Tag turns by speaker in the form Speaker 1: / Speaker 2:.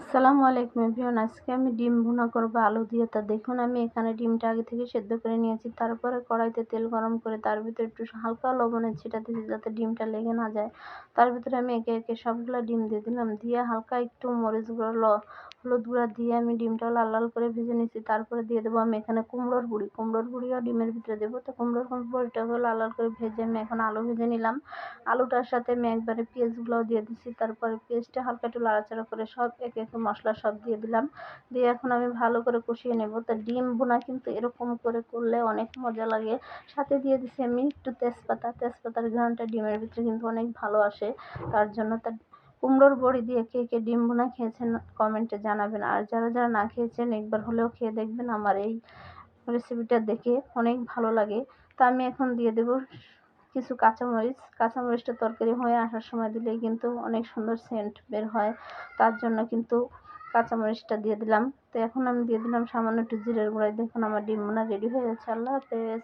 Speaker 1: আসসালামু আলাইকুম এভরিওয়ান। আজকে আমি ডিম ভুনা করব আলু দিয়ে। তা দেখুন, আমি এখানে ডিমটা আগে থেকে সেদ্ধ করে নিয়েছি। তারপরে কড়াইতে তেল গরম করে তার ভিতরে একটু হালকা লবণের ছিটা দিয়েছি যাতে ডিমটা লেগে না যায়। তার ভিতরে আমি একে একে সবগুলো ডিম দিয়ে দিলাম। দিয়ে হালকা একটু মরিচ গুঁড়ো, হলুদ গুঁড়া দিয়ে আমি ডিমটা লাল লাল করে ভেজে নিয়েছি। তারপরে দিয়ে দেবো আমি এখানে কুমড়োর বুড়িও ডিমের ভিতরে দেবো। তো কুমড়োর বড়িটাকে লাল লাল করে ভেজে আমি এখন আলু ভেজে নিলাম। আলুটার সাথে আমি একবারে পেঁয়াজগুলোও দিয়ে দিচ্ছি। তারপরে পেঁয়াজটা হালকা একটু লাড়াচাড়া করে সব একে একে মশলা সব দিয়ে দিলাম। দিয়ে এখন আমি ভালো করে কষিয়ে নেব। তো ডিম ভুনা কিন্তু এরকম করে করলে অনেক মজা লাগে। সাথে দিয়ে দিচ্ছি আমি একটু তেজপাতার ঘ্রাণটা ডিমের ভিতরে কিন্তু অনেক ভালো আসে। তার জন্য কুমড়োর বড়ি দিয়ে কে কে ডিম ভুনা খেয়েছেন কমেন্টে জানাবেন। আর যারা যারা না খেয়েছেন একবার হলেও খেয়ে দেখবেন, আমার এই রেসিপিটা দেখে অনেক ভালো লাগে। তা আমি এখন দিয়ে দেব কিছু কাঁচামরিচটা তরকারি হয়ে আসার সময় দিলেই কিন্তু অনেক সুন্দর সেন্ট বের হয়। তার জন্য কিন্তু কাঁচামরিচটা দিয়ে দিলাম। তো এখন আমি দিয়ে দিলাম সামান্য একটু জিরের গুঁড়া। দেখুন আমার ডিম ভুনা রেডি হয়ে গেছে। আল্লাহ হাফেজ।